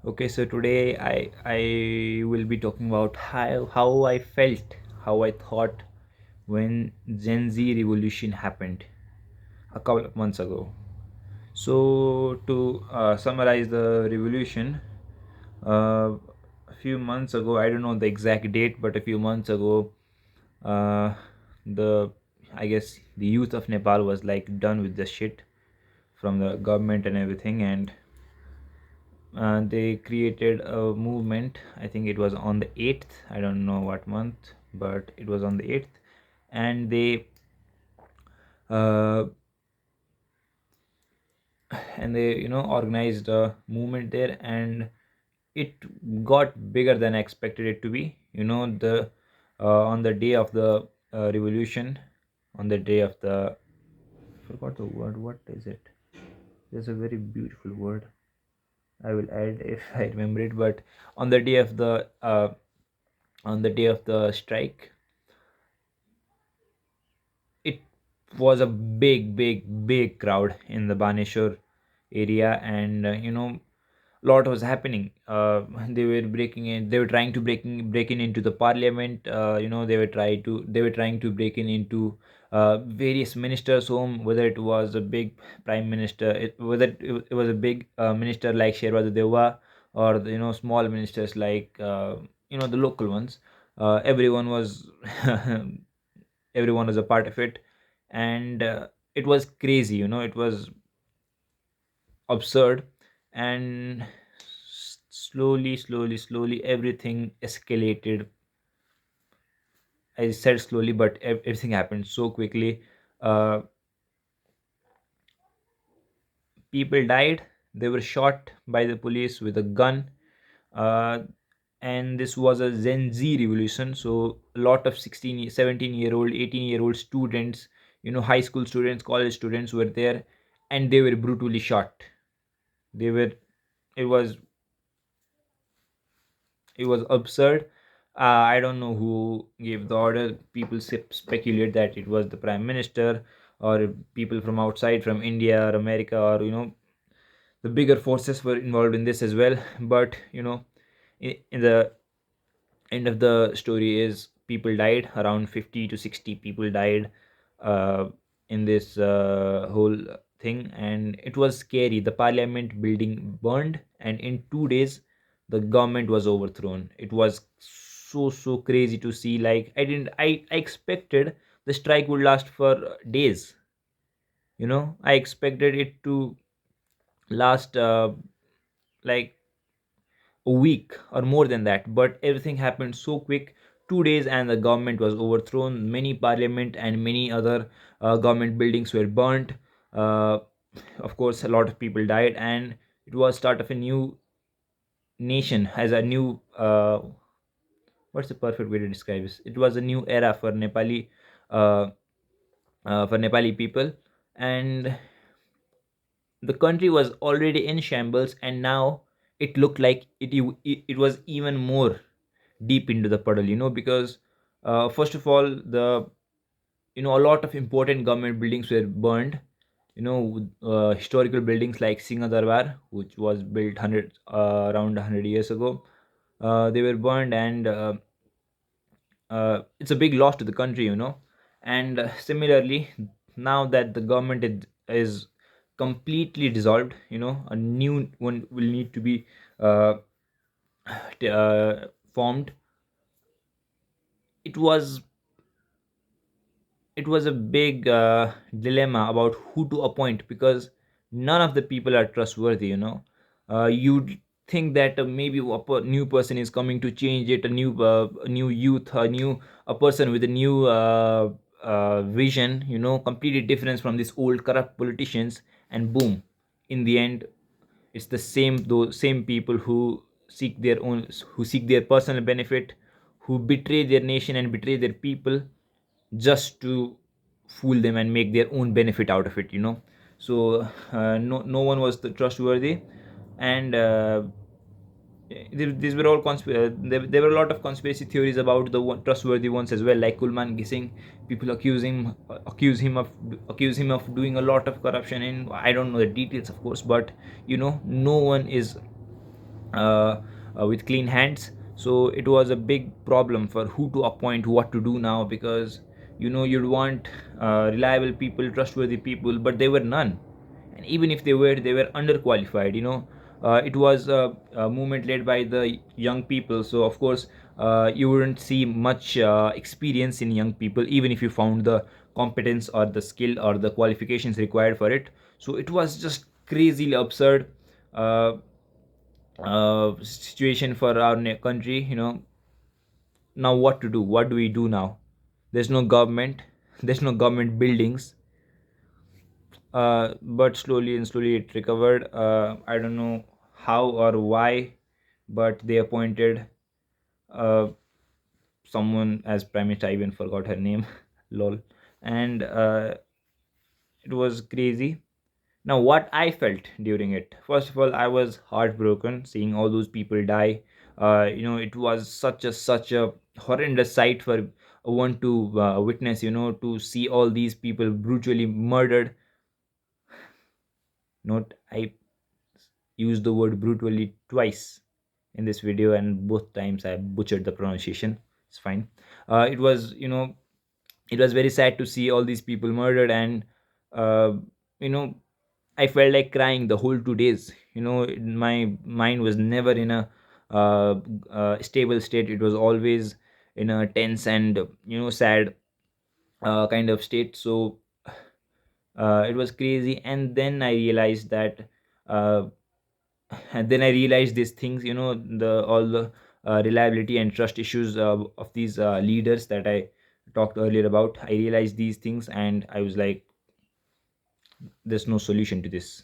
Okay, so today I will be talking about how I felt, how I thought when Gen Z revolution happened a couple of months ago. So to summarize the revolution, a few months ago, I don't know the exact date, but a few months ago, uh, the I guess the youth of Nepal was like done with the shit from the government and everything, and they created a movement. I think it was on the 8th. I don't know what month, but it was on the 8th. And uh, they organized a movement there, and it got bigger than I expected it to be. The on the day of the revolution, on the day of the, I forgot the word. What is it? There's a very beautiful word. I will add if I remember it. But on the day of the strike, it was a big crowd in the Baneshwar area, and lot was happening. They were breaking in. They were trying to break in into the parliament. They were trying to break in into various ministers' home. Whether it was a big prime minister, whether it was a big minister like Sherwada Deva, or small ministers like the local ones. Everyone was everyone was a part of it, and it was crazy. It was absurd, and slowly everything escalated. I said slowly, but everything happened so quickly. uh, People died. They were shot by the police with a gun. uh, and this was a Gen Z revolution, so a lot of 17-year-old, 18-year-old students, high school students, college students were there, and they were brutally shot. They were it was it was absurd. I don't know who gave the order. People speculate that it was the prime minister, or people from outside, from India or America, or the bigger forces were involved in this as well. But in the end of the story is people died. Around 50 to 60 people died uh, in this whole thing, and it was scary. The parliament building burned, and in 2 days the government was overthrown. It was so crazy to see. Like, I expected the strike would last for days. I expected it to last like a week or more than that, but everything happened so quick. 2 days and the government was overthrown. Many parliament and many other government buildings were burnt. uh, of course, a lot of people died, and it was start of a new nation, as a new what's the perfect way to describe this? It was a new era uh, for Nepali people, and the country was already in shambles, and now it looked like it was even more deep into the puddle, because first of all, a lot of important government buildings were burned. Historical buildings like Singha Darbar, which was built around 100 years ago, they were burned, and it's a big loss to the country. And similarly, now that the government is completely dissolved, a new one will need to be uh, formed. It was it was a big dilemma about who to appoint, because none of the people are trustworthy. You'd think that maybe new person is coming to change it, a new youth, a person with a new vision, completely different from these old corrupt politicians. And boom, in the end, it's the same, those same people who seek their personal benefit, who betray their nation and betray their people, just to fool them and make their own benefit out of it. So no one was trustworthy. And these were all there were a lot of conspiracy theories about the trustworthy ones as well, like Kulman Gising. People accuse him of doing a lot of corruption, and I don't know the details, of course, but no one is uh, with clean hands. So it was a big problem for who to appoint, what to do now, because you'd want reliable people, trustworthy people, but there were none. And even if they were underqualified. It was a movement led by the young people, so of course you wouldn't see much experience in young people, even if you found the competence or the skill or the qualifications required for it. So it was just crazily absurd uh, situation for our country. Now what to do? What do we do now? There's no government. There's no government buildings. But slowly and slowly it recovered. I don't know how or why, but they appointed uh, someone as prime minister. I even forgot her name. Lol. And it was crazy. Now, what I felt during it, first of all, I was heartbroken seeing all those people die. It was such a horrendous sight for one to witness. To see all these people brutally murdered. Not I used the word brutally twice in this video, and both times I butchered the pronunciation. It's fine. It was very sad to see all these people murdered, and uh, you know I felt like crying the whole 2 days. My mind was never in a stable state. It was always in a tense and sad kind of state. So it was crazy, and then I realized that uh, and then I realized these things, the all the reliability and trust issues of these leaders that I talked earlier about. I realized these things, and I was like, there's no solution to this.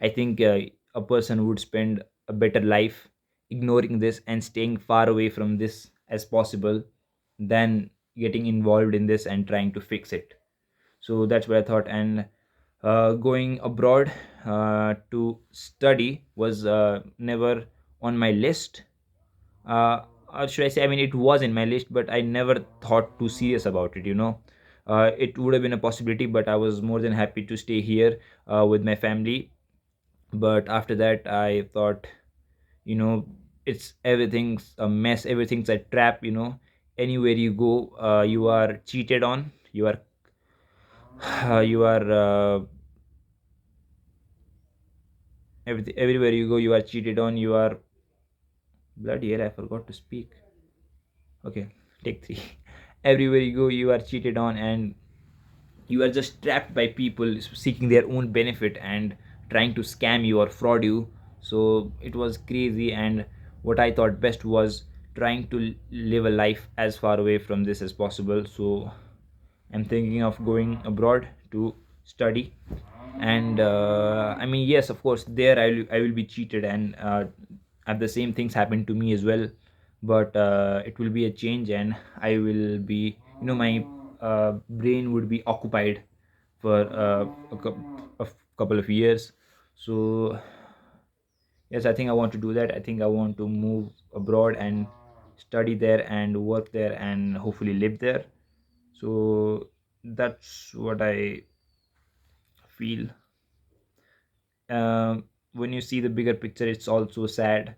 I think a person would spend a better life ignoring this and staying far away from this as possible than getting involved in this and trying to fix it. So that's what I thought. And going abroad to study was never on my list. Or should I say, I mean, it was in my list, but I never thought too serious about it. It would have been a possibility, but I was more than happy to stay here with my family. But after that, I thought, you know it's everything's a mess, everything's a trap. Anywhere you go, you are cheated on. You are everywhere you go, you are cheated on. You are, bloody hell, I forgot to speak. Okay, take three. Everywhere you go, you are cheated on, and you are just trapped by people seeking their own benefit and trying to scam you or fraud you. So it was crazy, and what I thought best was trying to live a life as far away from this as possible. So I'm thinking of going abroad to study. And I mean, yes, of course, there I will be cheated, and at the same things happen to me as well. But it will be a change, and I will be, my brain would be occupied for a couple of years. So yes, I think I want to do that. I think I want to move abroad and study there and work there and hopefully live there. So that's what I feel. When you see the bigger picture, it's also sad.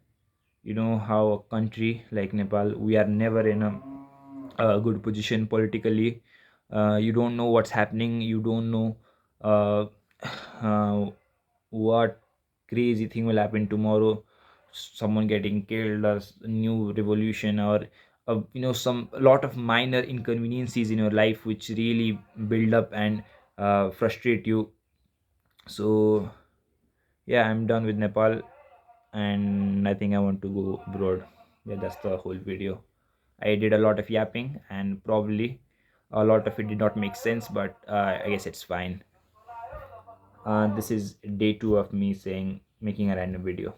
How a country like Nepal, we are never in a good position politically. You don't know what's happening. You don't know uh, uh, what crazy thing will happen tomorrow. Someone getting killed, or new revolution, or some lot of minor inconveniences in your life which really build up and frustrate you. So yeah, I'm done with Nepal, and I think I want to go abroad. Yeah, that's the whole video. I did a lot of yapping, and probably a lot of it did not make sense, but I guess it's fine. This is day two of me saying making a random video.